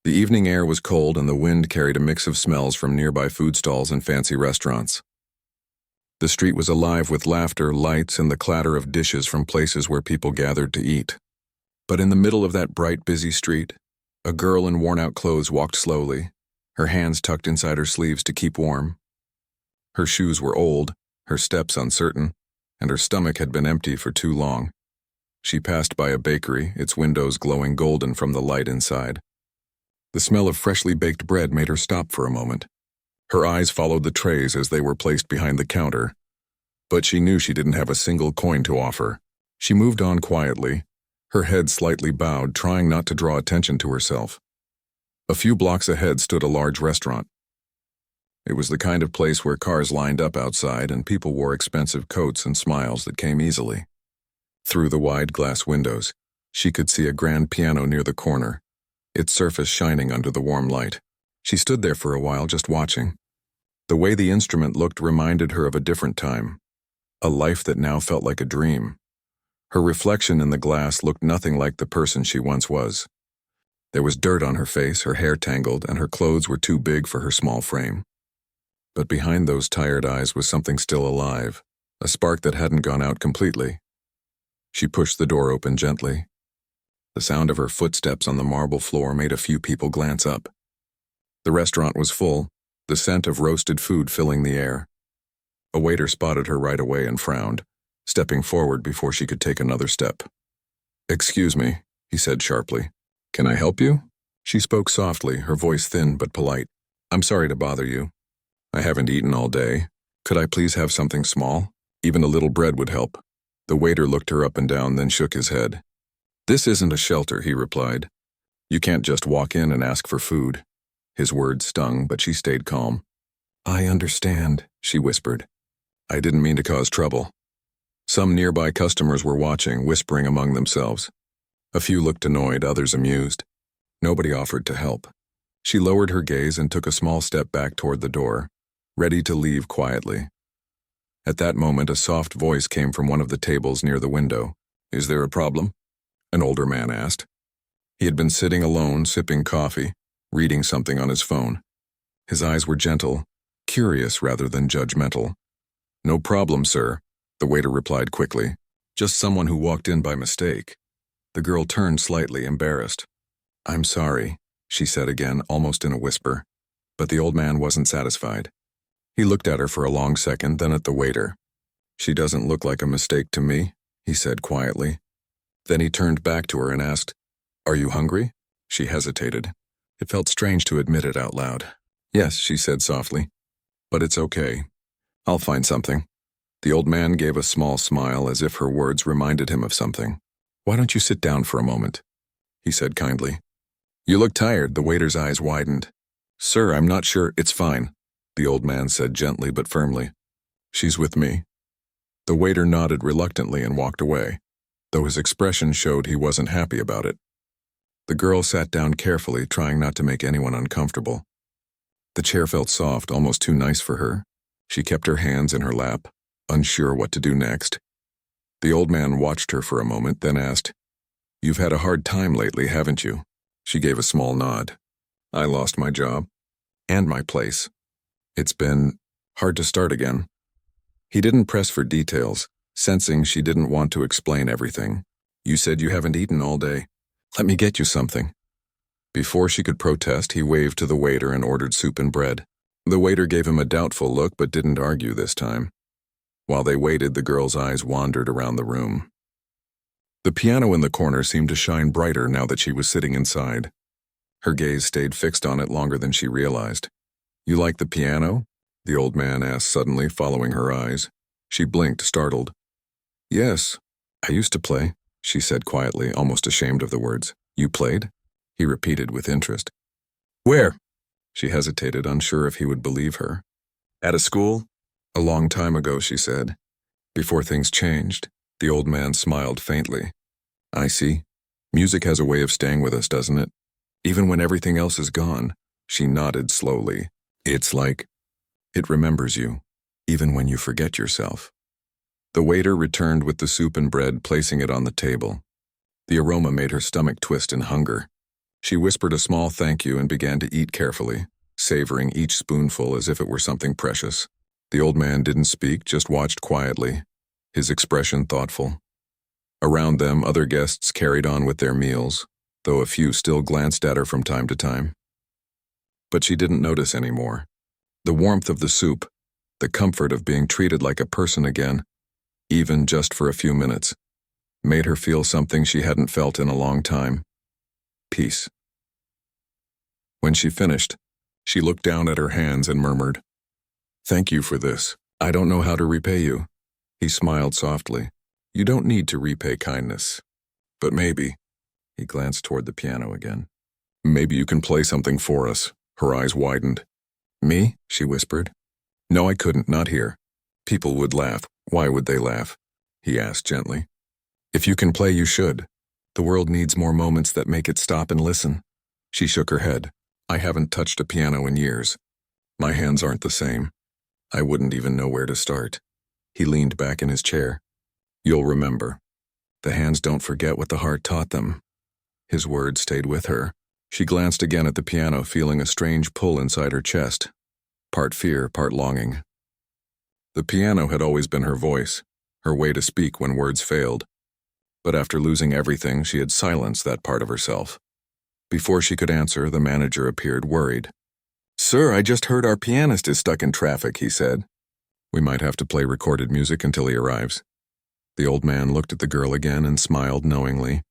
The evening air was cold and the wind carried a mix of smells from nearby food stalls and fancy restaurants. The street was alive with laughter, lights, and the clatter of dishes from places where people gathered to eat. But in the middle of that bright, busy street, a girl in worn-out clothes walked slowly, her hands tucked inside her sleeves to keep warm. Her shoes were old, her steps uncertain, and her stomach had been empty for too long. She passed by a bakery, its windows glowing golden from the light inside. The smell of freshly baked bread made her stop for a moment. Her eyes followed the trays as they were placed behind the counter, but she knew she didn't have a single coin to offer. She moved on quietly, her head slightly bowed, trying not to draw attention to herself. A few blocks ahead stood a large restaurant. It was the kind of place where cars lined up outside and people wore expensive coats and smiles that came easily. Through the wide glass windows, she could see a grand piano near the corner, its surface shining under the warm light. She stood there for a while just watching. The way the instrument looked reminded her of a different time, a life that now felt like a dream. Her reflection in the glass looked nothing like the person she once was. There was dirt on her face, her hair tangled, and her clothes were too big for her small frame. But behind those tired eyes was something still alive, a spark that hadn't gone out completely. She pushed the door open gently. The sound of her footsteps on the marble floor made a few people glance up. The restaurant was full, the scent of roasted food filling the air. A waiter spotted her right away and frowned, stepping forward before she could take another step. "Excuse me," he said sharply. "Can I help you?" She spoke softly, her voice thin but polite. "I'm sorry to bother you. I haven't eaten all day. Could I please have something small? Even a little bread would help." The waiter looked her up and down, then shook his head. "This isn't a shelter," he replied. "You can't just walk in and ask for food." His words stung, but she stayed calm. "I understand," she whispered. "I didn't mean to cause trouble." Some nearby customers were watching, whispering among themselves. A few looked annoyed, others amused. Nobody offered to help. She lowered her gaze and took a small step back toward the door, ready to leave quietly. At that moment, a soft voice came from one of the tables near the window. "Is there a problem?" an older man asked. He had been sitting alone, sipping coffee, reading something on his phone. His eyes were gentle, curious rather than judgmental. "No problem, sir," the waiter replied quickly. "Just someone who walked in by mistake." The girl turned slightly, embarrassed. "I'm sorry," she said again, almost in a whisper. But the old man wasn't satisfied. He looked at her for a long second, then at the waiter. "She doesn't look like a mistake to me," he said quietly. Then he turned back to her and asked, "Are you hungry?" She hesitated. It felt strange to admit it out loud. "Yes," she said softly. "But it's okay. I'll find something." The old man gave a small smile as if her words reminded him of something. "Why don't you sit down for a moment?" he said kindly. "You look tired." The waiter's eyes widened. "Sir, I'm not sure." "It's fine," the old man said gently but firmly. "She's with me." The waiter nodded reluctantly and walked away, though his expression showed he wasn't happy about it. The girl sat down carefully, trying not to make anyone uncomfortable. The chair felt soft, almost too nice for her. She kept her hands in her lap, unsure what to do next. The old man watched her for a moment, then asked, "You've had a hard time lately, haven't you?" She gave a small nod. "I lost my job. And my place. It's been hard to start again." He didn't press for details, sensing she didn't want to explain everything. "You said you haven't eaten all day. Let me get you something." Before she could protest, he waved to the waiter and ordered soup and bread. The waiter gave him a doubtful look but didn't argue this time. While they waited, the girl's eyes wandered around the room. The piano in the corner seemed to shine brighter now that she was sitting inside. Her gaze stayed fixed on it longer than she realized. "You like the piano?" the old man asked suddenly, following her eyes. She blinked, startled. "Yes, I used to play," she said quietly, almost ashamed of the words. "You played?" he repeated with interest. "Where?" She hesitated, unsure if he would believe her. "At a school?" "A long time ago," she said. "Before things changed." The old man smiled faintly. "I see. Music has a way of staying with us, doesn't it? Even when everything else is gone." She nodded slowly. "It's like it remembers you, even when you forget yourself." The waiter returned with the soup and bread, placing it on the table. The aroma made her stomach twist in hunger. She whispered a small thank you and began to eat carefully, savoring each spoonful as if it were something precious. The old man didn't speak, just watched quietly, his expression thoughtful. Around them, other guests carried on with their meals, though a few still glanced at her from time to time. But she didn't notice anymore. The warmth of the soup, the comfort of being treated like a person again, even just for a few minutes, made her feel something she hadn't felt in a long time. Peace. When she finished, she looked down at her hands and murmured, "Thank you for this. I don't know how to repay you." He smiled softly. "You don't need to repay kindness. But maybe," he glanced toward the piano again, "maybe you can play something for us." Her eyes widened. "Me?" she whispered. "No, I couldn't, not here. People would laugh." "Why would they laugh?" he asked gently. "If you can play, you should. The world needs more moments that make it stop and listen." She shook her head. "I haven't touched a piano in years. My hands aren't the same. I wouldn't even know where to start." He leaned back in his chair. "You'll remember. The hands don't forget what the heart taught them." His words stayed with her. She glanced again at the piano, feeling a strange pull inside her chest, part fear, part longing. The piano had always been her voice, her way to speak when words failed. But after losing everything, she had silenced that part of herself. Before she could answer, the manager appeared, worried. "Sir, I just heard our pianist is stuck in traffic," he said. "We might have to play recorded music until he arrives." The old man looked at the girl again and smiled knowingly.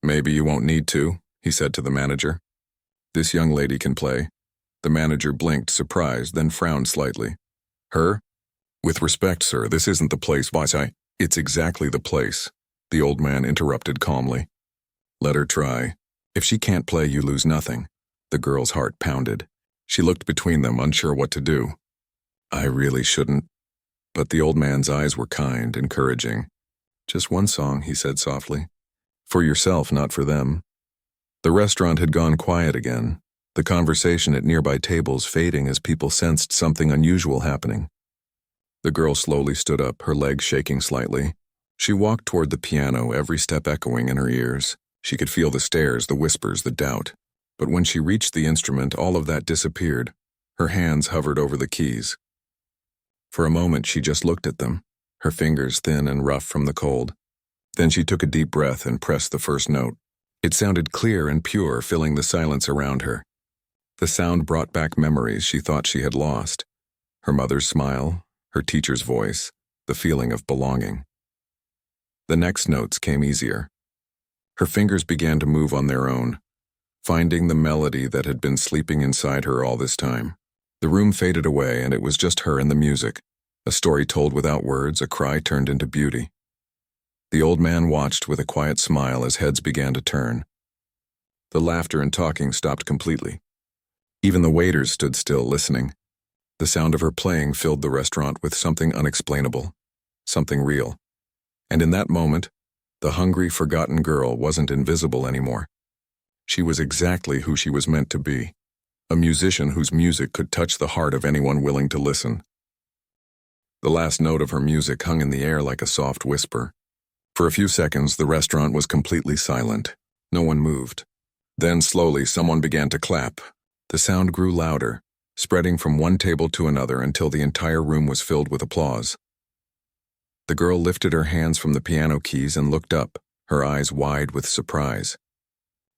"Maybe you won't need to," he said to the manager. "This young lady can play." The manager blinked, surprised, then frowned slightly. "Her? With respect, sir, this isn't the place, Vasai." "It's exactly the place," the old man interrupted calmly. "Let her try. If she can't play, you lose nothing." The girl's heart pounded. She looked between them, unsure what to do. "I really shouldn't." But the old man's eyes were kind, encouraging. "Just one song," he said softly. "For yourself, not for them." The restaurant had gone quiet again, the conversation at nearby tables fading as people sensed something unusual happening. The girl slowly stood up, her legs shaking slightly. She walked toward the piano, every step echoing in her ears. She could feel the stares, the whispers, the doubt. But when she reached the instrument, all of that disappeared. Her hands hovered over the keys. For a moment, she just looked at them, her fingers thin and rough from the cold. Then she took a deep breath and pressed the first note. It sounded clear and pure, filling the silence around her. The sound brought back memories she thought she had lost. Her mother's smile, her teacher's voice, the feeling of belonging. The next notes came easier. Her fingers began to move on their own, finding the melody that had been sleeping inside her all this time. The room faded away, and it was just her and the music, a story told without words, a cry turned into beauty. The old man watched with a quiet smile as heads began to turn. The laughter and talking stopped completely. Even the waiters stood still, listening. The sound of her playing filled the restaurant with something unexplainable, something real. And in that moment, the hungry, forgotten girl wasn't invisible anymore. She was exactly who she was meant to be, a musician whose music could touch the heart of anyone willing to listen. The last note of her music hung in the air like a soft whisper. For a few seconds, the restaurant was completely silent. No one moved. Then, slowly, someone began to clap. The sound grew louder, spreading from one table to another until the entire room was filled with applause. The girl lifted her hands from the piano keys and looked up, her eyes wide with surprise.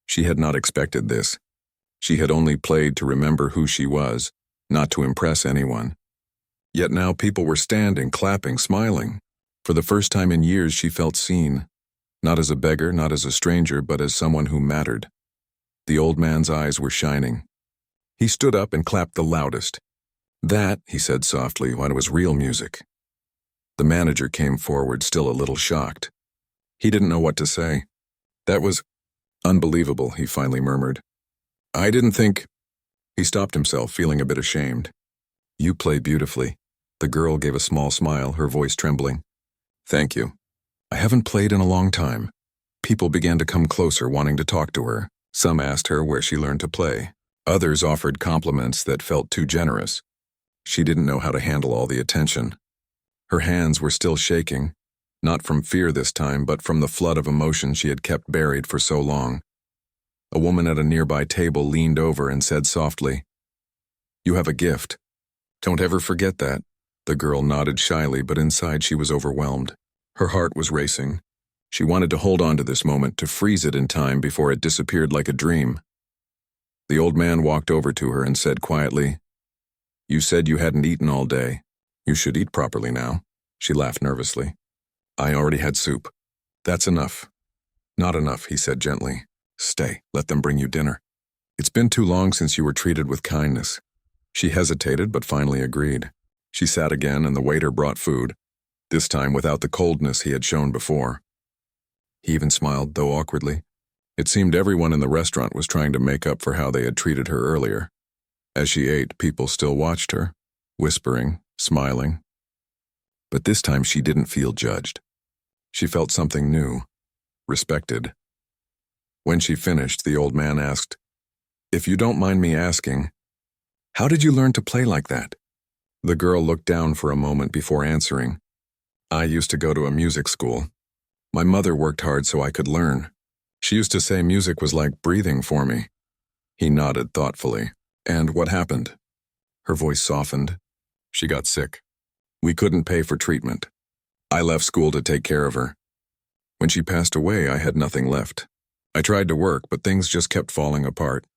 She had not expected this. She had only played to remember who she was, not to impress anyone. Yet now people were standing, clapping, smiling. For the first time in years, she felt seen, not as a beggar, not as a stranger, but as someone who mattered. The old man's eyes were shining. He stood up and clapped the loudest. "That," he said softly, "when it was real music." The manager came forward, still a little shocked. He didn't know what to say. "That was unbelievable," he finally murmured. "I didn't think—" He stopped himself, feeling a bit ashamed. "You play beautifully." The girl gave a small smile, her voice trembling. "Thank you. I haven't played in a long time." People began to come closer, wanting to talk to her. Some asked her where she learned to play. Others offered compliments that felt too generous. She didn't know how to handle all the attention. Her hands were still shaking, not from fear this time, but from the flood of emotion she had kept buried for so long. A woman at a nearby table leaned over and said softly, "You have a gift. Don't ever forget that." The girl nodded shyly, but inside she was overwhelmed. Her heart was racing. She wanted to hold on to this moment, to freeze it in time before it disappeared like a dream. The old man walked over to her and said quietly, "You said you hadn't eaten all day. You should eat properly now." She laughed nervously. "I already had soup." "That's enough." "Not enough," he said gently. "Stay, let them bring you dinner. It's been too long since you were treated with kindness." She hesitated but finally agreed. She sat again and the waiter brought food, this time without the coldness he had shown before. He even smiled, though awkwardly. It seemed everyone in the restaurant was trying to make up for how they had treated her earlier. As she ate, people still watched her, whispering, smiling. But this time she didn't feel judged. She felt something new, respected. When she finished, the old man asked, "If you don't mind me asking, how did you learn to play like that?" The girl looked down for a moment before answering. "I used to go to a music school. My mother worked hard so I could learn. She used to say music was like breathing for me." He nodded thoughtfully. "And what happened?" Her voice softened. "She got sick. We couldn't pay for treatment. I left school to take care of her. When she passed away, I had nothing left. I tried to work, but things just kept falling apart."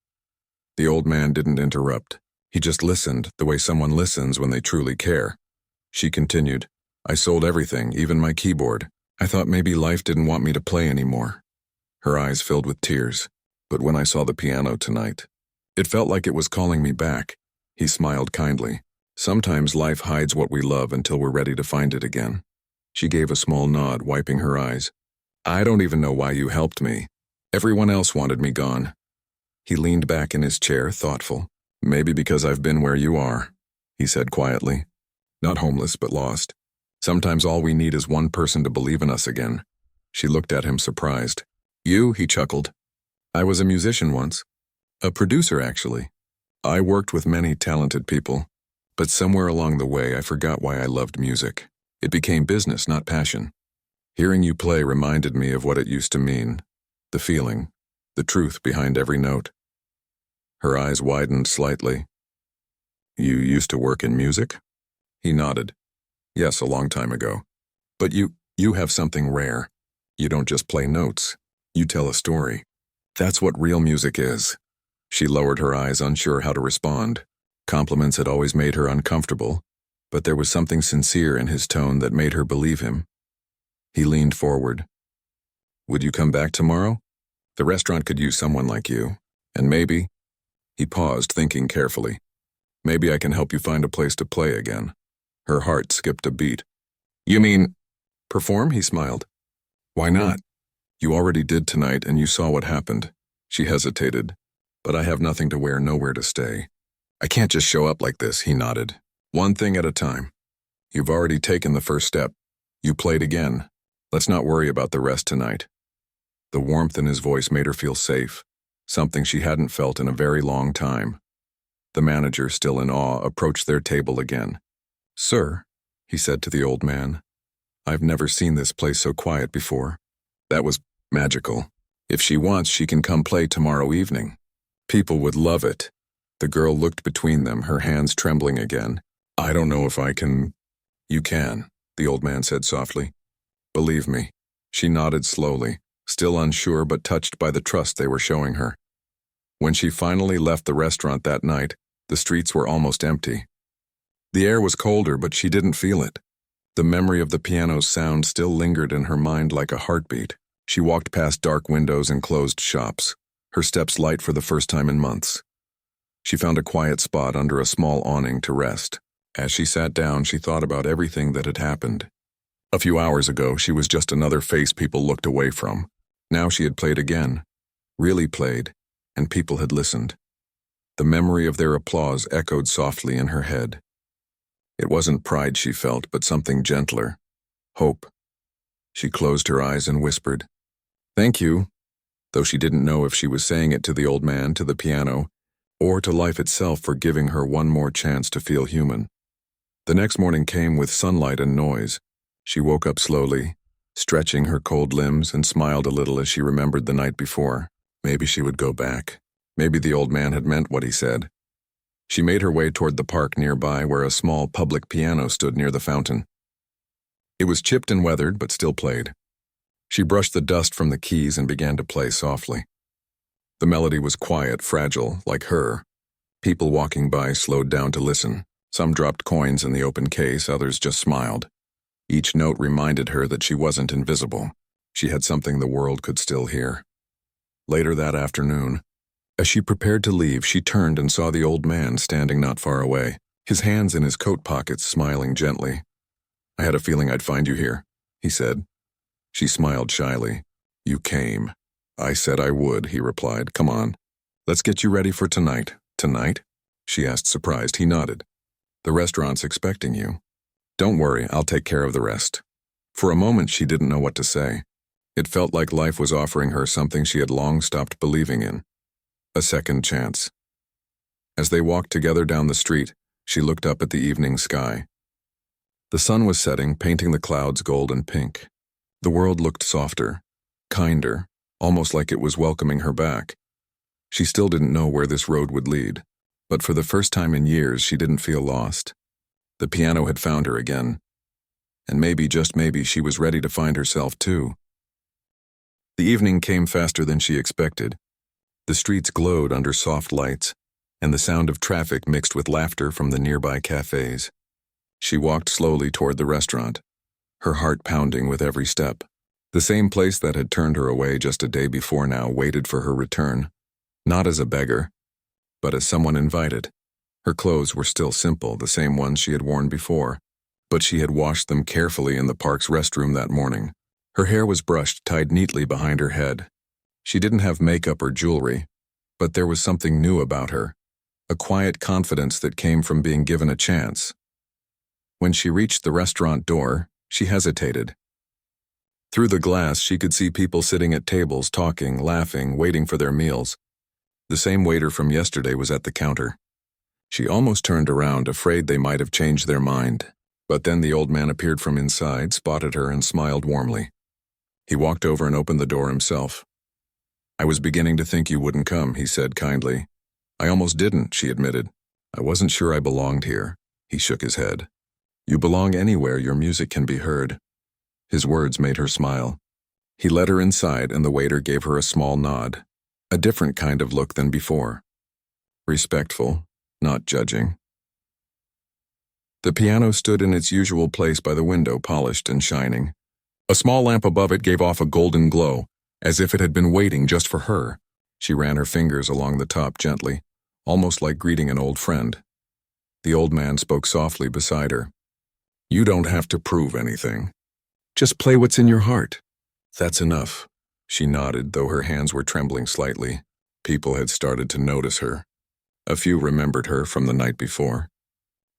The old man didn't interrupt. He just listened, the way someone listens when they truly care. She continued, "I sold everything, even my keyboard. I thought maybe life didn't want me to play anymore." Her eyes filled with tears. "But when I saw the piano tonight, it felt like it was calling me back." He smiled kindly. "Sometimes life hides what we love until we're ready to find it again." She gave a small nod, wiping her eyes. "I don't even know why you helped me. Everyone else wanted me gone." He leaned back in his chair, thoughtful. "Maybe because I've been where you are," he said quietly. "Not homeless, but lost. Sometimes all we need is one person to believe in us again." She looked at him surprised. "You?" he chuckled. "I was a musician once. A producer, actually. I worked with many talented people. But somewhere along the way, I forgot why I loved music. It became business, not passion. Hearing you play reminded me of what it used to mean. The feeling, the truth behind every note." Her eyes widened slightly. "You used to work in music?" He nodded. "Yes, a long time ago. But you have something rare. You don't just play notes. You tell a story. That's what real music is." She lowered her eyes, unsure how to respond. Compliments had always made her uncomfortable, but there was something sincere in his tone that made her believe him. He leaned forward. "Would you come back tomorrow? The restaurant could use someone like you. And maybe—" He paused, thinking carefully. "Maybe I can help you find a place to play again." Her heart skipped a beat. "You mean perform?" He smiled. "Why not? You already did tonight and you saw what happened." She hesitated. "But I have nothing to wear, nowhere to stay. I can't just show up like this," he nodded. "One thing at a time. You've already taken the first step. You played again. Let's not worry about the rest tonight." The warmth in his voice made her feel safe, something she hadn't felt in a very long time. The manager, still in awe, approached their table again. "Sir," he said to the old man, "I've never seen this place so quiet before." That was magical. "If she wants, she can come play tomorrow evening. People would love it." The girl looked between them, her hands trembling again. "I don't know if I can—" "You can," the old man said softly. "Believe me." She nodded slowly, still unsure but touched by the trust they were showing her. When she finally left the restaurant that night, the streets were almost empty. The air was colder, but she didn't feel it. The memory of the piano's sound still lingered in her mind like a heartbeat. She walked past dark windows and closed shops, her steps light for the first time in months. She found a quiet spot under a small awning to rest. As she sat down, she thought about everything that had happened. A few hours ago, she was just another face people looked away from. Now she had played again, really played, and people had listened. The memory of their applause echoed softly in her head. It wasn't pride she felt, but something gentler. Hope. She closed her eyes and whispered, "Thank you," though she didn't know if she was saying it to the old man, to the piano, or to life itself for giving her one more chance to feel human. The next morning came with sunlight and noise. She woke up slowly, stretching her cold limbs, and smiled a little as she remembered the night before. Maybe she would go back. Maybe the old man had meant what he said. She made her way toward the park nearby where a small public piano stood near the fountain. It was chipped and weathered, but still played. She brushed the dust from the keys and began to play softly. The melody was quiet, fragile, like her. People walking by slowed down to listen. Some dropped coins in the open case, others just smiled. Each note reminded her that she wasn't invisible. She had something the world could still hear. Later that afternoon, as she prepared to leave, she turned and saw the old man standing not far away, his hands in his coat pockets, smiling gently. "I had a feeling I'd find you here," he said. She smiled shyly. "You came." "I said I would," he replied. "Come on. Let's get you ready for tonight." "Tonight?" she asked, surprised. He nodded. "The restaurant's expecting you." "Don't worry, I'll take care of the rest." For a moment, she didn't know what to say. It felt like life was offering her something she had long stopped believing in. A second chance. As they walked together down the street, she looked up at the evening sky. The sun was setting, painting the clouds gold and pink. The world looked softer, kinder, almost like it was welcoming her back. She still didn't know where this road would lead, but for the first time in years, she didn't feel lost. The piano had found her again. And maybe, just maybe, she was ready to find herself too. The evening came faster than she expected. The streets glowed under soft lights, and the sound of traffic mixed with laughter from the nearby cafes. She walked slowly toward the restaurant, her heart pounding with every step. The same place that had turned her away just a day before now waited for her return, not as a beggar, but as someone invited. Her clothes were still simple, the same ones she had worn before, but she had washed them carefully in the park's restroom that morning. Her hair was brushed, tied neatly behind her head. She didn't have makeup or jewelry, but there was something new about her, a quiet confidence that came from being given a chance. When she reached the restaurant door, she hesitated. Through the glass, she could see people sitting at tables, talking, laughing, waiting for their meals. The same waiter from yesterday was at the counter. She almost turned around, afraid they might have changed their mind. But then the old man appeared from inside, spotted her, and smiled warmly. He walked over and opened the door himself. "I was beginning to think you wouldn't come," he said kindly. "I almost didn't," she admitted. "I wasn't sure I belonged here." He shook his head. "You belong anywhere your music can be heard." His words made her smile. He led her inside, and the waiter gave her a small nod, a different kind of look than before. Respectful, not judging. The piano stood in its usual place by the window, polished and shining. A small lamp above it gave off a golden glow, as if it had been waiting just for her. She ran her fingers along the top gently, almost like greeting an old friend. The old man spoke softly beside her. "You don't have to prove anything. Just play what's in your heart." "That's enough." She nodded, though her hands were trembling slightly. People had started to notice her. A few remembered her from the night before.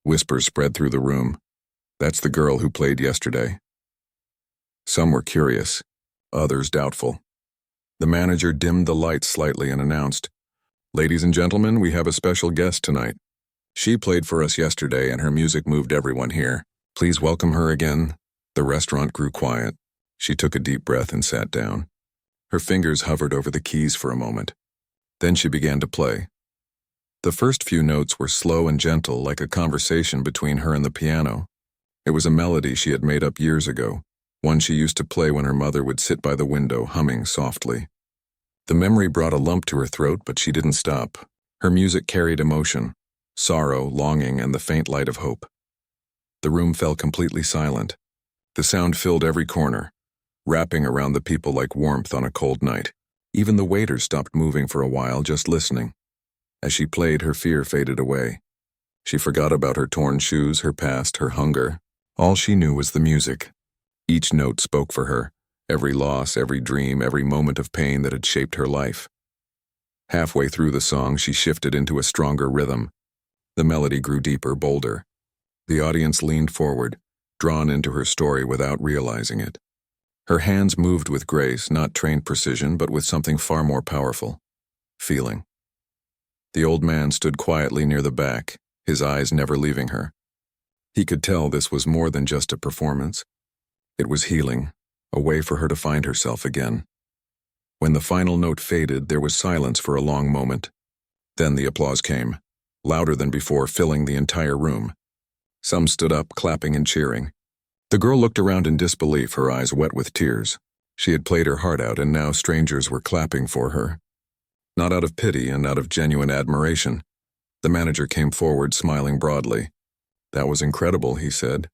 Whispers spread through the room. "That's the girl who played yesterday." Some were curious, others doubtful. The manager dimmed the lights slightly and announced, "Ladies and gentlemen, we have a special guest tonight. She played for us yesterday and her music moved everyone here. Please welcome her again." The restaurant grew quiet. She took a deep breath and sat down. Her fingers hovered over the keys for a moment. Then she began to play. The first few notes were slow and gentle, like a conversation between her and the piano. It was a melody she had made up years ago, one she used to play when her mother would sit by the window, humming softly. The memory brought a lump to her throat, but she didn't stop. Her music carried emotion, sorrow, longing, and the faint light of hope. The room fell completely silent. The sound filled every corner, wrapping around the people like warmth on a cold night. Even the waiters stopped moving for a while, just listening. As she played, her fear faded away. She forgot about her torn shoes, her past, her hunger. All she knew was the music. Each note spoke for her, every loss, every dream, every moment of pain that had shaped her life. Halfway through the song, she shifted into a stronger rhythm. The melody grew deeper, bolder. The audience leaned forward, drawn into her story without realizing it. Her hands moved with grace, not trained precision, but with something far more powerful: feeling. The old man stood quietly near the back, his eyes never leaving her. He could tell this was more than just a performance. It was healing, a way for her to find herself again. When the final note faded, there was silence for a long moment. Then the applause came, louder than before, filling the entire room. Some stood up, clapping and cheering. The girl looked around in disbelief, her eyes wet with tears. She had played her heart out, and now strangers were clapping for her. Not out of pity and out of genuine admiration. The manager came forward, smiling broadly. "That was incredible," he said.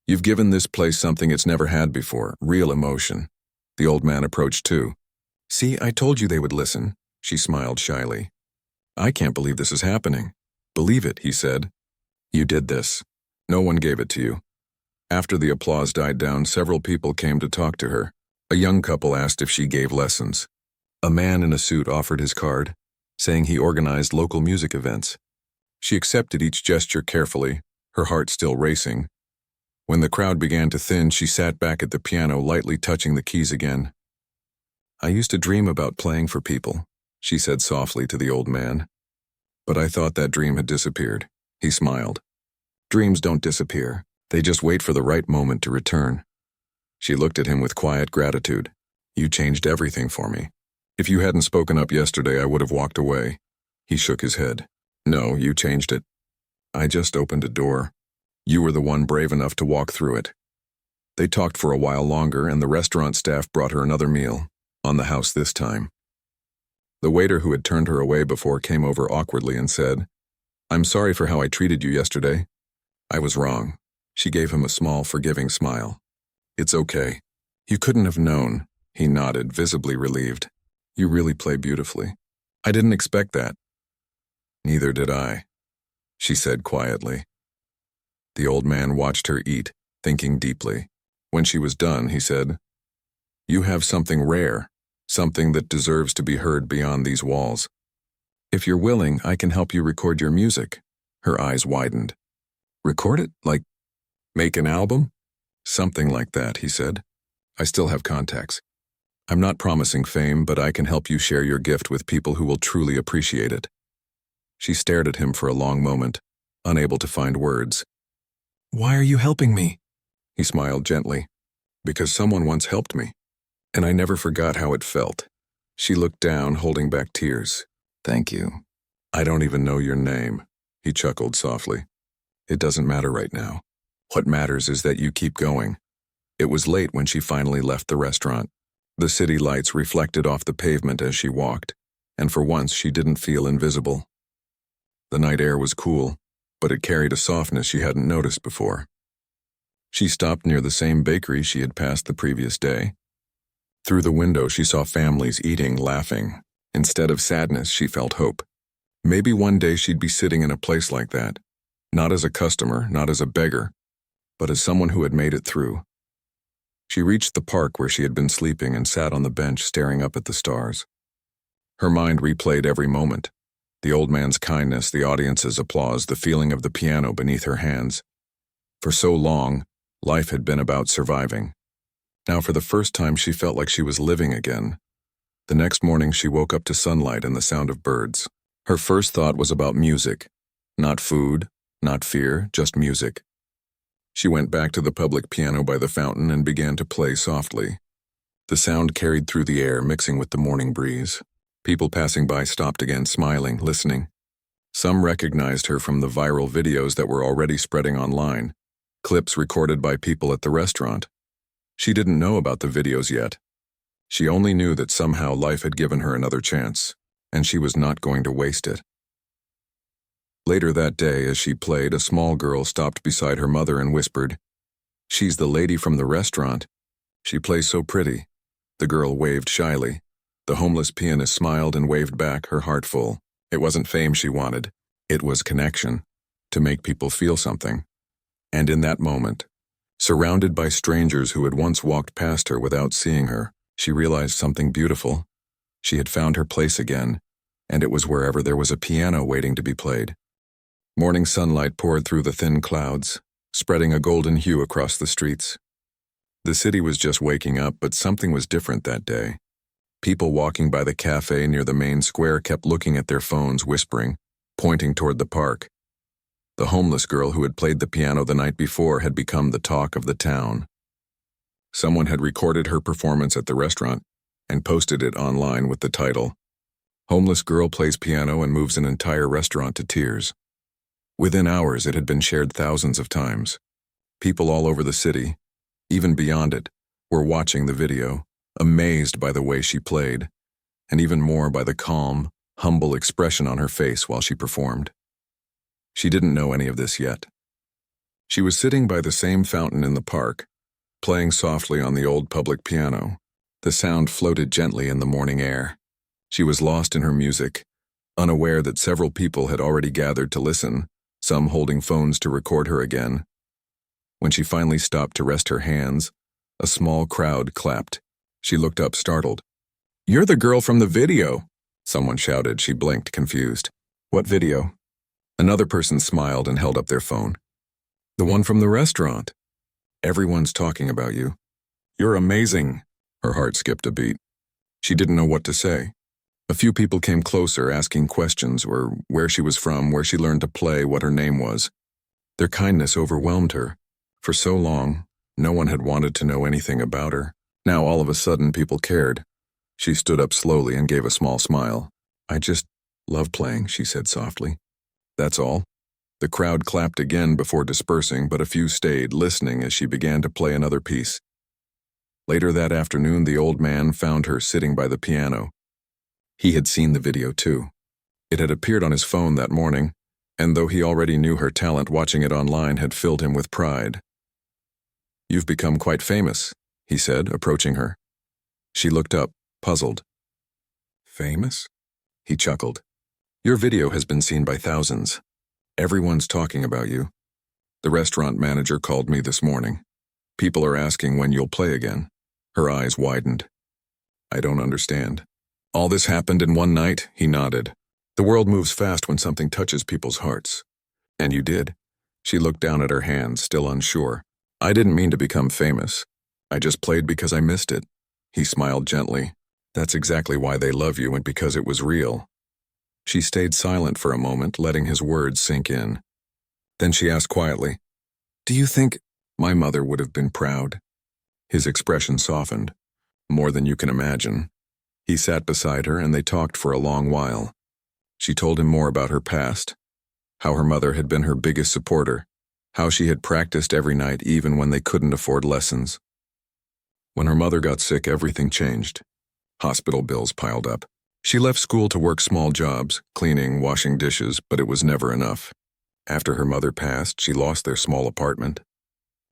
"You've given this place something it's never had before, real emotion." The old man approached too. "See, I told you they would listen," she smiled shyly. "I can't believe this is happening." "Believe it," he said. "You did this. No one gave it to you." After the applause died down, several people came to talk to her. A young couple asked if she gave lessons. A man in a suit offered his card, saying he organized local music events. She accepted each gesture carefully, her heart still racing. When the crowd began to thin, she sat back at the piano, lightly touching the keys again. "I used to dream about playing for people," she said softly to the old man. "But I thought that dream had disappeared." He smiled. "Dreams don't disappear. They just wait for the right moment to return." She looked at him with quiet gratitude. "You changed everything for me. If you hadn't spoken up yesterday, I would have walked away." He shook his head. "No, you changed it. I just opened a door. You were the one brave enough to walk through it." They talked for a while longer, and the restaurant staff brought her another meal, on the house this time. The waiter who had turned her away before came over awkwardly and said, "I'm sorry for how I treated you yesterday. I was wrong." She gave him a small, forgiving smile. "It's okay. You couldn't have known." He nodded, visibly relieved. "You really play beautifully. I didn't expect that." "Neither did I," she said quietly. The old man watched her eat, thinking deeply. When she was done, he said, "You have something rare, something that deserves to be heard beyond these walls. If you're willing, I can help you record your music." Her eyes widened. "Record it? Like, make an album?" "Something like that," he said. "I still have contacts. I'm not promising fame, but I can help you share your gift with people who will truly appreciate it." She stared at him for a long moment, unable to find words. "Why are you helping me?" He smiled gently. "Because someone once helped me, and I never forgot how it felt." She looked down, holding back tears. "Thank you." "I don't even know your name," he chuckled softly. "It doesn't matter right now. What matters is that you keep going." It was late when she finally left the restaurant. The city lights reflected off the pavement as she walked, and for once she didn't feel invisible. The night air was cool, but it carried a softness she hadn't noticed before. She stopped near the same bakery she had passed the previous day. Through the window she saw families eating, laughing. Instead of sadness, she felt hope. Maybe one day she'd be sitting in a place like that, not as a customer, not as a beggar, but as someone who had made it through. She reached the park where she had been sleeping and sat on the bench staring up at the stars. Her mind replayed every moment. The old man's kindness, the audience's applause, the feeling of the piano beneath her hands. For so long, life had been about surviving. Now for the first time she felt like she was living again. The next morning she woke up to sunlight and the sound of birds. Her first thought was about music. Not food, not fear, just music. She went back to the public piano by the fountain and began to play softly. The sound carried through the air, mixing with the morning breeze. People passing by stopped again, smiling, listening. Some recognized her from the viral videos that were already spreading online, clips recorded by people at the restaurant. She didn't know about the videos yet. She only knew that somehow life had given her another chance, and she was not going to waste it. Later that day, as she played, a small girl stopped beside her mother and whispered, "She's the lady from the restaurant. She plays so pretty." The girl waved shyly. The homeless pianist smiled and waved back, her heart full. It wasn't fame she wanted. It was connection, to make people feel something. And in that moment, surrounded by strangers who had once walked past her without seeing her, she realized something beautiful. She had found her place again, and it was wherever there was a piano waiting to be played. Morning sunlight poured through the thin clouds, spreading a golden hue across the streets. The city was just waking up, but something was different that day. People walking by the cafe near the main square kept looking at their phones, whispering, pointing toward the park. The homeless girl who had played the piano the night before had become the talk of the town. Someone had recorded her performance at the restaurant, and posted it online with the title, "Homeless Girl Plays Piano and Moves an Entire Restaurant to Tears." Within hours, it had been shared thousands of times. People all over the city, even beyond it, were watching the video, amazed by the way she played, and even more by the calm, humble expression on her face while she performed. She didn't know any of this yet. She was sitting by the same fountain in the park, playing softly on the old public piano. The sound floated gently in the morning air. She was lost in her music, unaware that several people had already gathered to listen, some holding phones to record her again. When she finally stopped to rest her hands, a small crowd clapped. She looked up, startled. "You're the girl from the video," someone shouted. She blinked, confused. "What video?" Another person smiled and held up their phone. "The one from the restaurant. Everyone's talking about you. You're amazing." Her heart skipped a beat. She didn't know what to say. A few people came closer, asking questions, or where she was from, where she learned to play, what her name was. Their kindness overwhelmed her. For so long, no one had wanted to know anything about her. Now all of a sudden, people cared. She stood up slowly and gave a small smile. "I just love playing," she said softly. "That's all." The crowd clapped again before dispersing, but a few stayed, listening as she began to play another piece. Later that afternoon, the old man found her sitting by the piano. He had seen the video too. It had appeared on his phone that morning, and though he already knew her talent, watching it online had filled him with pride. "You've become quite famous," he said, approaching her. She looked up, puzzled. "Famous?" He chuckled. "Your video has been seen by thousands. Everyone's talking about you. The restaurant manager called me this morning. People are asking when you'll play again." Her eyes widened. "I don't understand." "All this happened in one night?" He nodded. "The world moves fast when something touches people's hearts." "And you did?" She looked down at her hands, still unsure. "I didn't mean to become famous. I just played because I missed it." He smiled gently. "That's exactly why they love you, and because it was real." She stayed silent for a moment, letting his words sink in. Then she asked quietly, "Do you think my mother would have been proud?" His expression softened. "More than you can imagine." He sat beside her and they talked for a long while. She told him more about her past, how her mother had been her biggest supporter, how she had practiced every night even when they couldn't afford lessons. When her mother got sick, everything changed. Hospital bills piled up. She left school to work small jobs, cleaning, washing dishes, but it was never enough. After her mother passed, she lost their small apartment.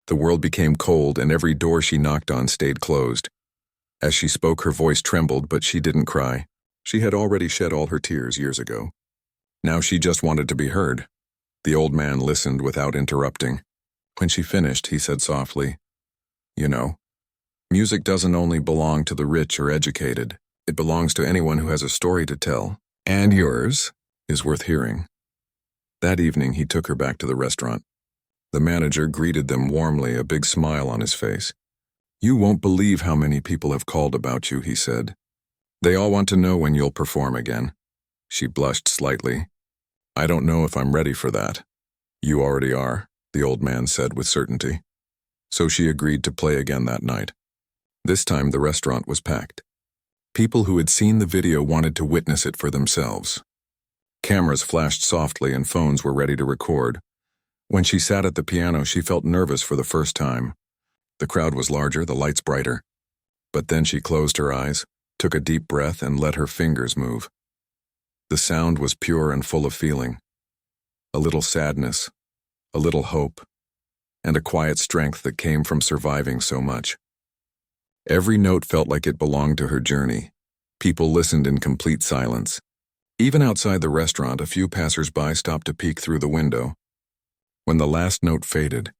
The world became cold and every door she knocked on stayed closed. As she spoke, her voice trembled, but she didn't cry. She had already shed all her tears years ago. Now she just wanted to be heard. The old man listened without interrupting. When she finished, he said softly, "You know, music doesn't only belong to the rich or educated. It belongs to anyone who has a story to tell. And yours is worth hearing." That evening, he took her back to the restaurant. The manager greeted them warmly, a big smile on his face. "You won't believe how many people have called about you," he said. "They all want to know when you'll perform again." She blushed slightly. "I don't know if I'm ready for that." "You already are," the old man said with certainty. So she agreed to play again that night. This time the restaurant was packed. People who had seen the video wanted to witness it for themselves. Cameras flashed softly and phones were ready to record. When she sat at the piano, she felt nervous for the first time. The crowd was larger, the lights brighter. But then she closed her eyes, took a deep breath, and let her fingers move. The sound was pure and full of feeling. A little sadness, a little hope, and a quiet strength that came from surviving so much. Every note felt like it belonged to her journey. People listened in complete silence. Even outside the restaurant, a few passers-by stopped to peek through the window. When the last note faded,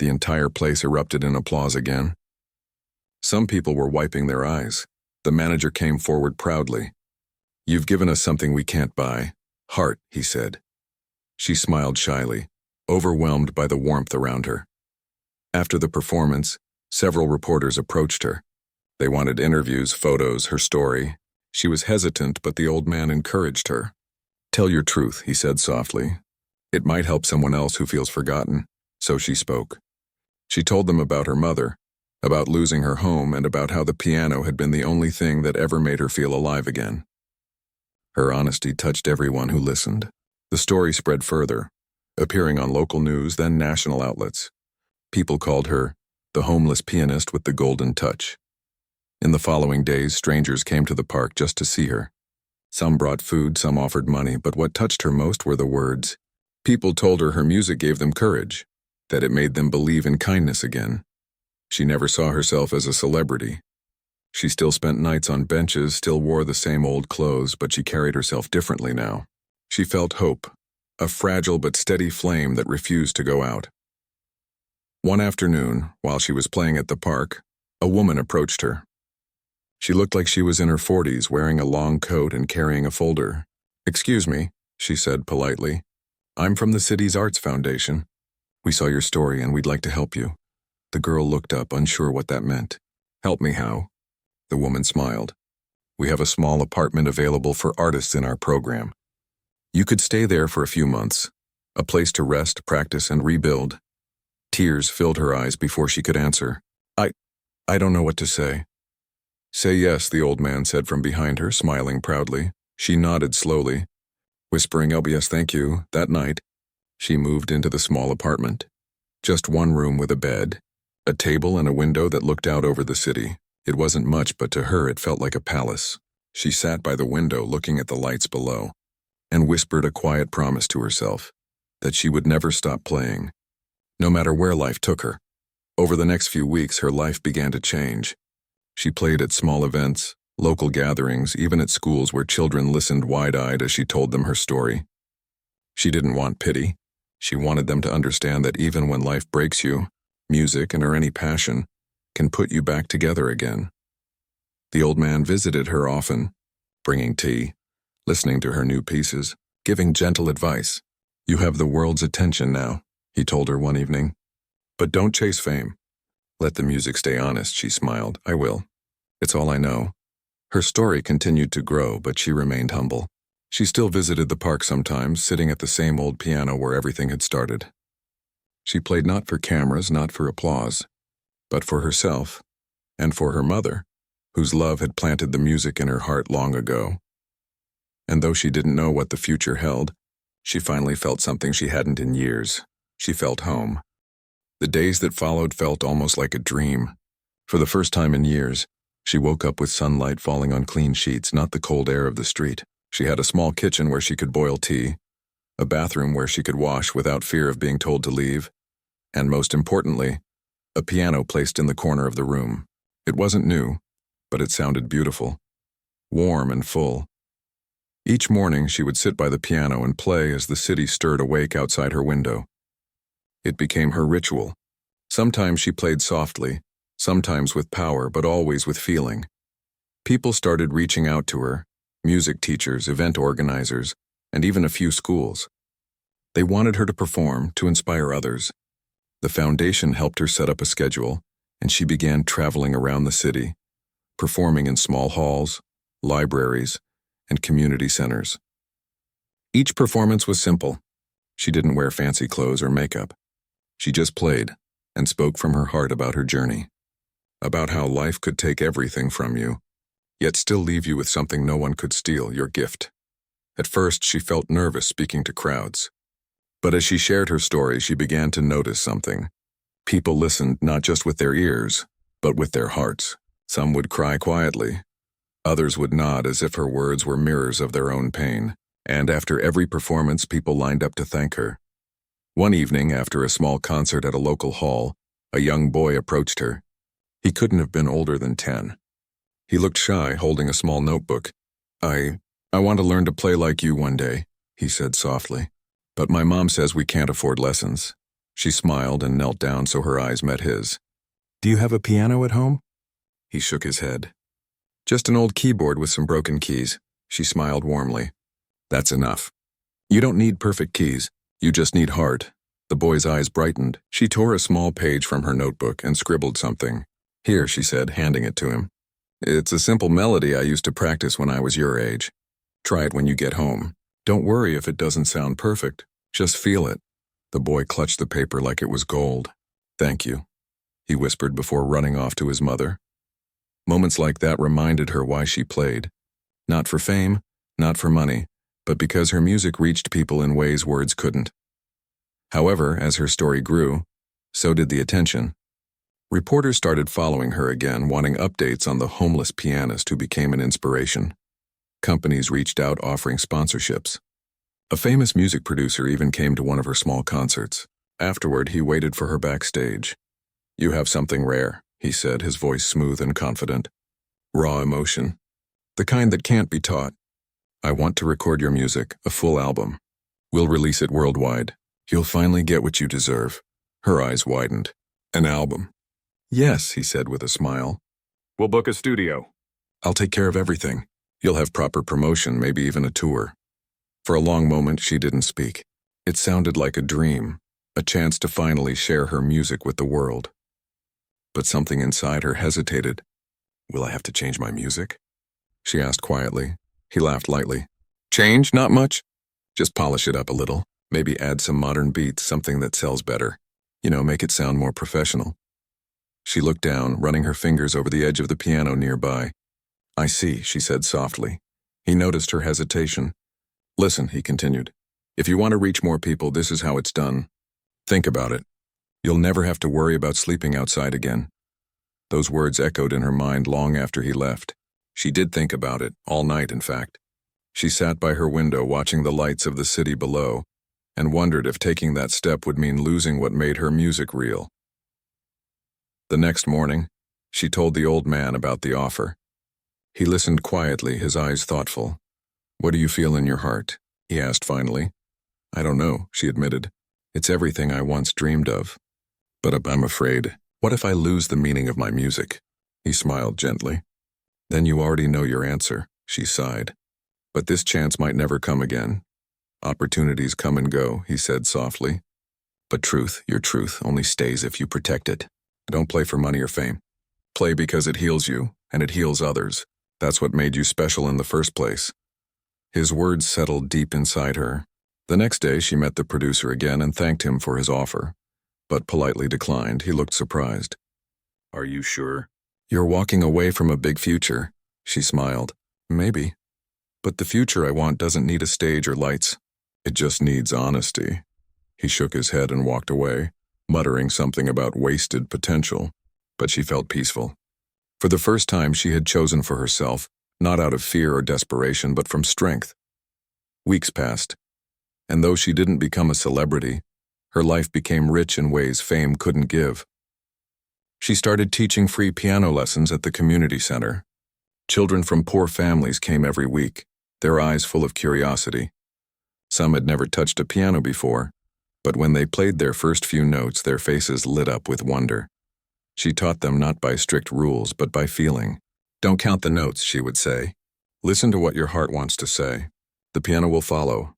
the entire place erupted in applause again. Some people were wiping their eyes. The manager came forward proudly. "You've given us something we can't buy. Heart," he said. She smiled shyly, overwhelmed by the warmth around her. After the performance, several reporters approached her. They wanted interviews, photos, her story. She was hesitant, but the old man encouraged her. "Tell your truth," he said softly. "It might help someone else who feels forgotten." So she spoke. She told them about her mother, about losing her home and about how the piano had been the only thing that ever made her feel alive again. Her honesty touched everyone who listened. The story spread further, appearing on local news, then national outlets. People called her the homeless pianist with the golden touch. In the following days, strangers came to the park just to see her. Some brought food, some offered money, but what touched her most were the words. People told her music gave them courage, that it made them believe in kindness again. She never saw herself as a celebrity. She still spent nights on benches, still wore the same old clothes, but she carried herself differently now. She felt hope, a fragile but steady flame that refused to go out. One afternoon, while she was playing at the park, a woman approached her. She looked like she was in her 40s, wearing a long coat and carrying a folder. "Excuse me," she said politely. "I'm from the city's Arts Foundation. We saw your story and we'd like to help you." The girl looked up, unsure what that meant. "Help me how?" The woman smiled. "We have a small apartment available for artists in our program. You could stay there for a few months, a place to rest, practice, and rebuild." Tears filled her eyes before she could answer. I don't know what to say." "Say yes," the old man said from behind her, smiling proudly. She nodded slowly, whispering, "Oh, yes, thank you." That night, she moved into the small apartment. Just one room with a bed, a table, and a window that looked out over the city. It wasn't much, but to her it felt like a palace. She sat by the window looking at the lights below and whispered a quiet promise to herself that she would never stop playing, no matter where life took her. Over the next few weeks, her life began to change. She played at small events, local gatherings, even at schools where children listened wide-eyed as she told them her story. She didn't want pity. She wanted them to understand that even when life breaks you, music and or any passion can put you back together again. The old man visited her often, bringing tea, listening to her new pieces, giving gentle advice. "You have the world's attention now," he told her one evening. "But don't chase fame. Let the music stay honest," she smiled. "I will. It's all I know." Her story continued to grow, but she remained humble. She still visited the park sometimes, sitting at the same old piano where everything had started. She played not for cameras, not for applause, but for herself and for her mother, whose love had planted the music in her heart long ago. And though she didn't know what the future held, she finally felt something she hadn't in years. She felt home. The days that followed felt almost like a dream. For the first time in years, she woke up with sunlight falling on clean sheets, not the cold air of the street. She had a small kitchen where she could boil tea, a bathroom where she could wash without fear of being told to leave, and most importantly, a piano placed in the corner of the room. It wasn't new, but it sounded beautiful, warm and full. Each morning she would sit by the piano and play as the city stirred awake outside her window. It became her ritual. Sometimes she played softly, sometimes with power, but always with feeling. People started reaching out to her, music teachers, event organizers, and even a few schools. They wanted her to perform, to inspire others. The foundation helped her set up a schedule, and she began traveling around the city, performing in small halls, libraries, and community centers. Each performance was simple. She didn't wear fancy clothes or makeup. She just played and spoke from her heart about her journey, about how life could take everything from you, yet still leave you with something no one could steal, your gift. At first, she felt nervous speaking to crowds. But as she shared her story, she began to notice something. People listened not just with their ears, but with their hearts. Some would cry quietly. Others would nod as if her words were mirrors of their own pain. And after every performance, people lined up to thank her. One evening, after a small concert at a local hall, a young boy approached her. He couldn't have been older than 10. He looked shy, holding a small notebook. I want to learn to play like you one day," he said softly. "But my mom says we can't afford lessons." She smiled and knelt down so her eyes met his. "Do you have a piano at home?" He shook his head. "Just an old keyboard with some broken keys." She smiled warmly. "That's enough. You don't need perfect keys. You just need heart." The boy's eyes brightened. She tore a small page from her notebook and scribbled something. "Here," she said, handing it to him. "It's a simple melody I used to practice when I was your age. Try it when you get home. Don't worry if it doesn't sound perfect. Just feel it." The boy clutched the paper like it was gold. "Thank you." he whispered before running off to his mother. Moments like that reminded her why she played. Not for fame, not for money, but because her music reached people in ways words couldn't. However, as her story grew, so did the attention. Reporters started following her again, wanting updates on the homeless pianist who became an inspiration. Companies reached out offering sponsorships. A famous music producer even came to one of her small concerts. Afterward, he waited for her backstage. "You have something rare," he said, his voice smooth and confident. "Raw emotion. The kind that can't be taught. I want to record your music, a full album. We'll release it worldwide. You'll finally get what you deserve." Her eyes widened. "An album?" "Yes," he said with a smile. "We'll book a studio. I'll take care of everything. You'll have proper promotion, maybe even a tour." For a long moment, she didn't speak. It sounded like a dream, a chance to finally share her music with the world. But something inside her hesitated. "Will I have to change my music?" she asked quietly. He laughed lightly. "Change? Not much. Just polish it up a little. Maybe add some modern beats, something that sells better. Make it sound more professional." She looked down, running her fingers over the edge of the piano nearby. "I see," she said softly. He noticed her hesitation. "Listen," he continued. "If you want to reach more people, this is how it's done. Think about it. You'll never have to worry about sleeping outside again." Those words echoed in her mind long after he left. She did think about it, all night in fact. She sat by her window watching the lights of the city below, and wondered if taking that step would mean losing what made her music real. The next morning, she told the old man about the offer. He listened quietly, his eyes thoughtful. "What do you feel in your heart?" he asked finally. "I don't know," she admitted. "It's everything I once dreamed of. But I'm afraid, what if I lose the meaning of my music?" He smiled gently. "Then you already know your answer," she sighed. "But this chance might never come again. Opportunities come and go," he said softly. "But truth, your truth, only stays if you protect it. Don't play for money or fame. Play because it heals you, and it heals others. That's what made you special in the first place." His words settled deep inside her. The next day, she met the producer again and thanked him for his offer, but politely declined. He looked surprised. "Are you sure?" "You're walking away from a big future," she smiled. "Maybe. But the future I want doesn't need a stage or lights. It just needs honesty." He shook his head and walked away, muttering something about wasted potential, but she felt peaceful. For the first time, she had chosen for herself, not out of fear or desperation, but from strength. Weeks passed, and though she didn't become a celebrity, her life became rich in ways fame couldn't give. She started teaching free piano lessons at the community center. Children from poor families came every week, their eyes full of curiosity. Some had never touched a piano before, but when they played their first few notes, their faces lit up with wonder. She taught them not by strict rules, but by feeling. "Don't count the notes," she would say. "Listen to what your heart wants to say. The piano will follow."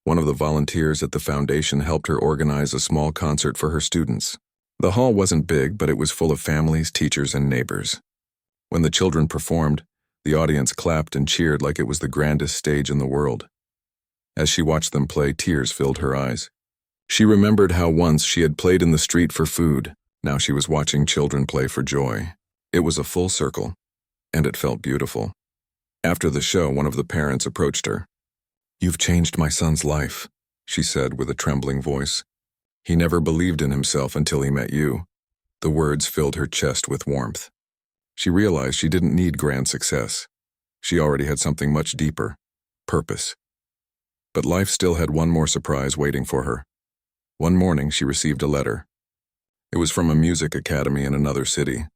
One of the volunteers at the foundation helped her organize a small concert for her students. The hall wasn't big, but it was full of families, teachers, and neighbors. When the children performed, the audience clapped and cheered like it was the grandest stage in the world. As she watched them play, tears filled her eyes. She remembered how once she had played in the street for food. Now she was watching children play for joy. It was a full circle, and it felt beautiful. After the show, one of the parents approached her. "You've changed my son's life," she said with a trembling voice. "He never believed in himself until he met you." The words filled her chest with warmth. She realized she didn't need grand success. She already had something much deeper: purpose. But life still had one more surprise waiting for her. One morning, she received a letter. It was from a music academy in another city.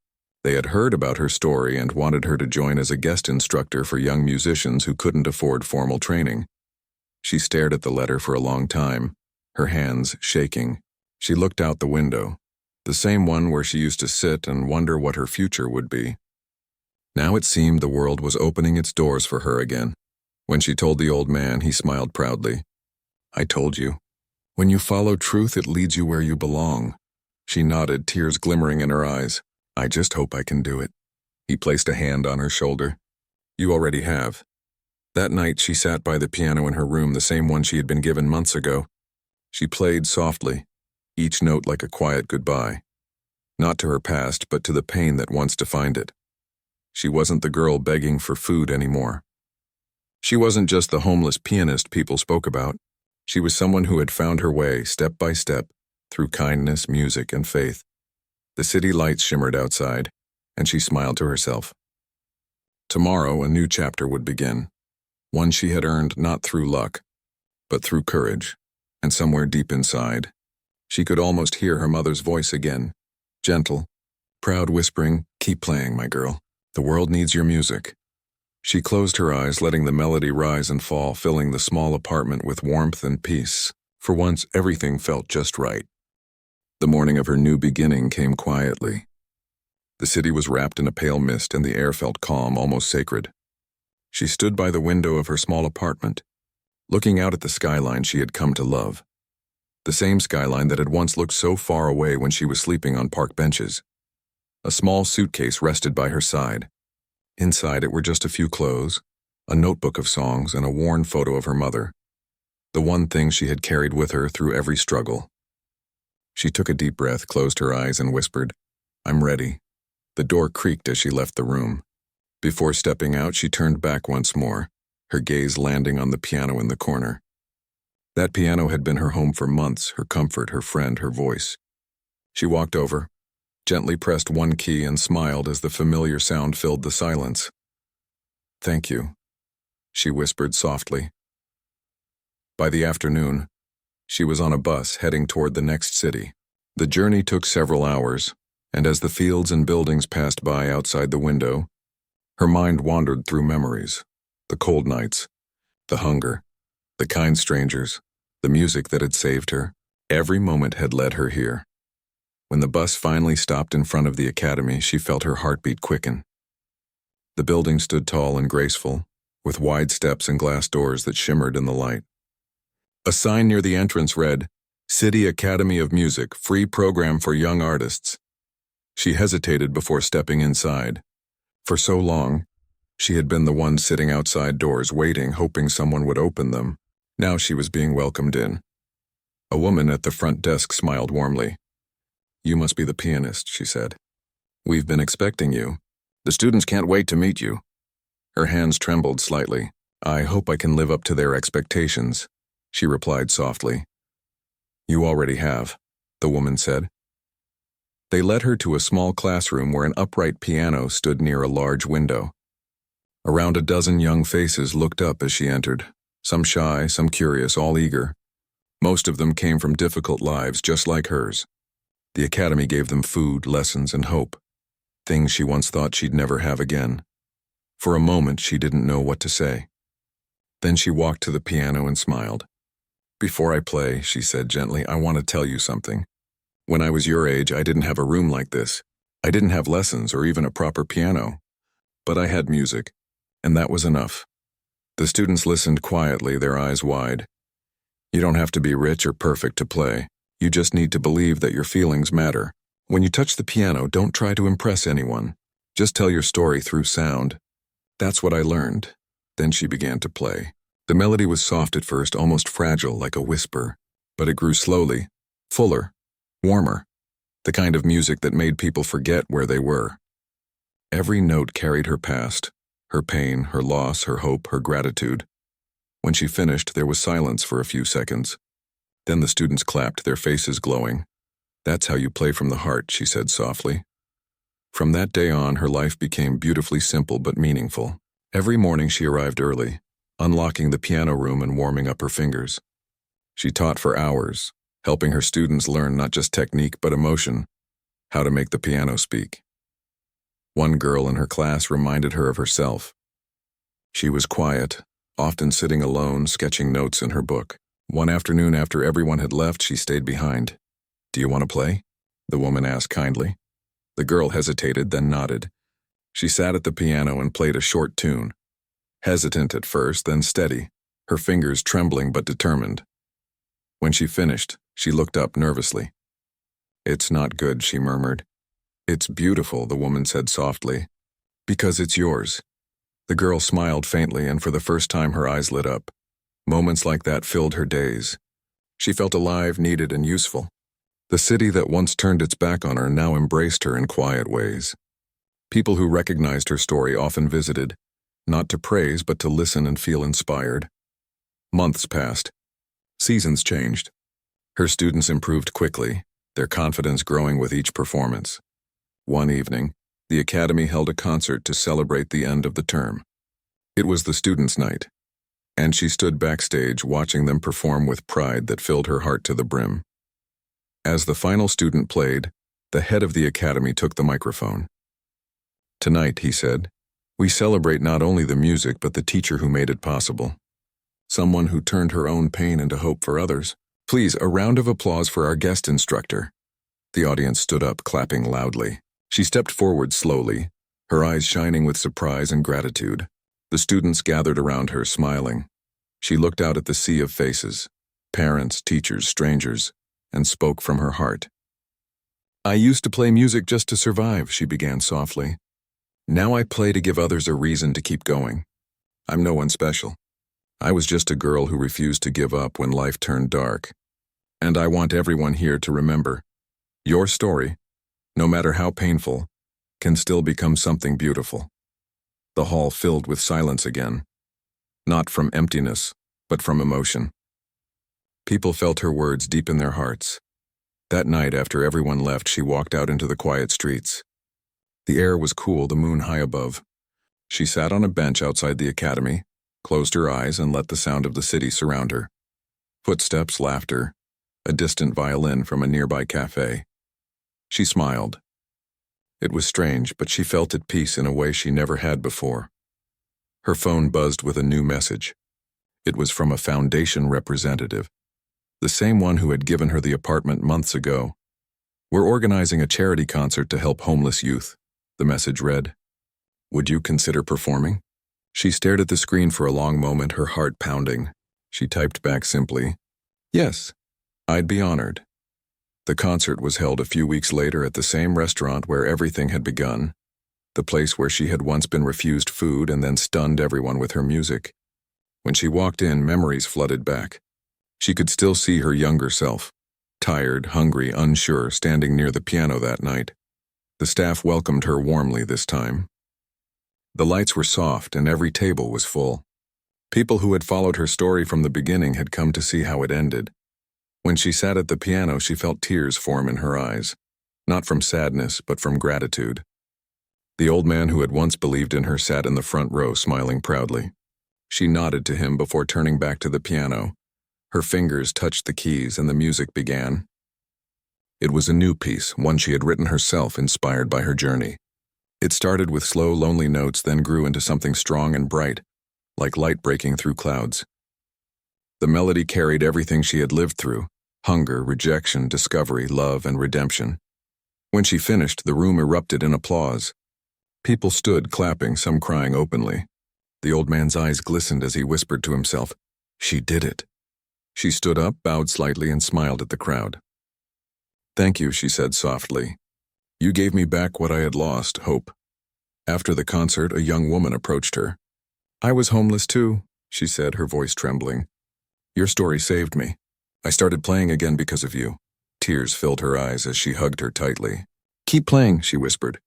They had heard about her story and wanted her to join as a guest instructor for young musicians who couldn't afford formal training. She stared at the letter for a long time, her hands shaking. She looked out the window, the same one where she used to sit and wonder what her future would be. Now it seemed the world was opening its doors for her again. When she told the old man, he smiled proudly. "I told you. When you follow truth, it leads you where you belong." She nodded, tears glimmering in her eyes. "I just hope I can do it." He placed a hand on her shoulder. "You already have." That night, she sat by the piano in her room, the same one she had been given months ago. She played softly, each note like a quiet goodbye. not to her past, but to the pain that once defined it. She wasn't the girl begging for food anymore. She wasn't just the homeless pianist people spoke about. She was someone who had found her way, step by step, through kindness, music, and faith. The city lights shimmered outside, and she smiled to herself. Tomorrow, a new chapter would begin, one she had earned not through luck, but through courage, and somewhere deep inside, she could almost hear her mother's voice again, gentle, proud, whispering, "Keep playing, my girl. The world needs your music." She closed her eyes, letting the melody rise and fall, filling the small apartment with warmth and peace. For once, everything felt just right. The morning of her new beginning came quietly. The city was wrapped in a pale mist, and the air felt calm, almost sacred. She stood by the window of her small apartment, looking out at the skyline she had come to love. The same skyline that had once looked so far away when she was sleeping on park benches. A small suitcase rested by her side. Inside it were just a few clothes, a notebook of songs, and a worn photo of her mother, the one thing she had carried with her through every struggle. She took a deep breath, closed her eyes, and whispered, "I'm ready." The door creaked as she left the room. Before stepping out, she turned back once more, her gaze landing on the piano in the corner. That piano had been her home for months, her comfort, her friend, her voice. She walked over, gently pressed one key, and smiled as the familiar sound filled the silence. "Thank you," she whispered softly. By the afternoon, she was on a bus heading toward the next city. The journey took several hours, and as the fields and buildings passed by outside the window, her mind wandered through memories, the cold nights, the hunger, the kind strangers, the music that had saved her. Every moment had led her here. When the bus finally stopped in front of the academy, she felt her heartbeat quicken. The building stood tall and graceful, with wide steps and glass doors that shimmered in the light. A sign near the entrance read, "City Academy of Music, free program for young artists." She hesitated before stepping inside. For so long, she had been the one sitting outside doors, waiting, hoping someone would open them. Now she was being welcomed in. A woman at the front desk smiled warmly. "You must be the pianist," she said. "We've been expecting you. The students can't wait to meet you." Her hands trembled slightly. "I hope I can live up to their expectations," she replied softly. "You already have," the woman said. They led her to a small classroom where an upright piano stood near a large window. Around a dozen young faces looked up as she entered, some shy, some curious, all eager. Most of them came from difficult lives just like hers. The academy gave them food, lessons, and hope, things she once thought she'd never have again. For a moment, she didn't know what to say. Then she walked to the piano and smiled. "Before I play," she said gently, "I want to tell you something. When I was your age, I didn't have a room like this. I didn't have lessons or even a proper piano. But I had music, and that was enough." The students listened quietly, their eyes wide. "You don't have to be rich or perfect to play. You just need to believe that your feelings matter. When you touch the piano, don't try to impress anyone. Just tell your story through sound. That's what I learned." Then she began to play. The melody was soft at first, almost fragile, like a whisper. But it grew slowly, fuller, warmer, the kind of music that made people forget where they were. Every note carried her past, her pain, her loss, her hope, her gratitude. When she finished, there was silence for a few seconds. Then the students clapped, their faces glowing. "That's how you play from the heart," she said softly. From that day on, her life became beautifully simple but meaningful. Every morning she arrived early, unlocking the piano room and warming up her fingers. She taught for hours, helping her students learn not just technique but emotion, how to make the piano speak. One girl in her class reminded her of herself. She was quiet, often sitting alone, sketching notes in her book. One afternoon after everyone had left, she stayed behind. "Do you want to play?" the woman asked kindly. The girl hesitated, then nodded. She sat at the piano and played a short tune. Hesitant at first, then steady, her fingers trembling but determined. When she finished, she looked up nervously. "It's not good," she murmured. "It's beautiful," the woman said softly. "Because it's yours." The girl smiled faintly, and for the first time her eyes lit up. Moments like that filled her days. She felt alive, needed, and useful. The city that once turned its back on her now embraced her in quiet ways. People who recognized her story often visited, not to praise but to listen and feel inspired. Months passed. Seasons changed. Her students improved quickly, their confidence growing with each performance. One evening, the academy held a concert to celebrate the end of the term. It was the students' night, and she stood backstage watching them perform with pride that filled her heart to the brim. As the final student played, the head of the academy took the microphone. "Tonight," he said, "we celebrate not only the music but the teacher who made it possible. Someone who turned her own pain into hope for others. Please, a round of applause for our guest instructor." The audience stood up, clapping loudly. She stepped forward slowly, her eyes shining with surprise and gratitude. The students gathered around her, smiling. She looked out at the sea of faces, parents, teachers, strangers, and spoke from her heart. "I used to play music just to survive," she began softly. "Now I play to give others a reason to keep going. I'm no one special. I was just a girl who refused to give up when life turned dark. And I want everyone here to remember, your story, no matter how painful, can still become something beautiful." The hall filled with silence again, not from emptiness, but from emotion. People felt her words deep in their hearts. That night, after everyone left, she walked out into the quiet streets. The air was cool, the moon high above. She sat on a bench outside the academy, closed her eyes, and let the sound of the city surround her. Footsteps, laughter, a distant violin from a nearby cafe. She smiled. It was strange, but she felt at peace in a way she never had before. Her phone buzzed with a new message. It was from a foundation representative, the same one who had given her the apartment months ago. "We're organizing a charity concert to help homeless youth," the message read. "Would you consider performing?" She stared at the screen for a long moment, her heart pounding. She typed back simply, "Yes, I'd be honored." The concert was held a few weeks later at the same restaurant where everything had begun, the place where she had once been refused food and then stunned everyone with her music. When she walked in, memories flooded back. She could still see her younger self, tired, hungry, unsure, standing near the piano that night. The staff welcomed her warmly this time. The lights were soft and every table was full. People who had followed her story from the beginning had come to see how it ended. When she sat at the piano, she felt tears form in her eyes, not from sadness, but from gratitude. The old man who had once believed in her sat in the front row, smiling proudly. She nodded to him before turning back to the piano. Her fingers touched the keys and the music began. It was a new piece, one she had written herself, inspired by her journey. It started with slow, lonely notes, then grew into something strong and bright, like light breaking through clouds. The melody carried everything she had lived through: hunger, rejection, discovery, love, and redemption. When she finished, the room erupted in applause. People stood, clapping, some crying openly. The old man's eyes glistened as he whispered to himself, "She did it." She stood up, bowed slightly, and smiled at the crowd. "Thank you," she said softly. "You gave me back what I had lost, hope." After the concert, a young woman approached her. "I was homeless too," she said, her voice trembling. "Your story saved me. I started playing again because of you." Tears filled her eyes as she hugged her tightly. "Keep playing," she whispered.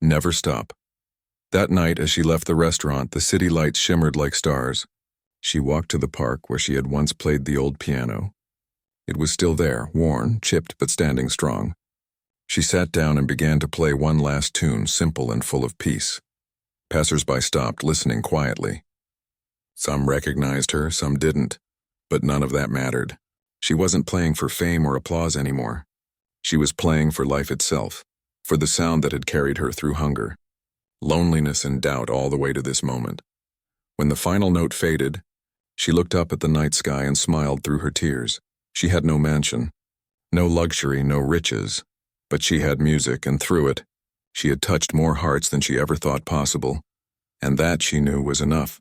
"Never stop." That night, as she left the restaurant, the city lights shimmered like stars. She walked to the park where she had once played the old piano. It was still there, worn, chipped, but standing strong. She sat down and began to play one last tune, simple and full of peace. Passers-by stopped, listening quietly. Some recognized her, some didn't, but none of that mattered. She wasn't playing for fame or applause anymore. She was playing for life itself, for the sound that had carried her through hunger, loneliness, and doubt all the way to this moment. When the final note faded, she looked up at the night sky and smiled through her tears. She had no mansion, no luxury, no riches, but she had music, and through it, she had touched more hearts than she ever thought possible, and that, she knew, was enough.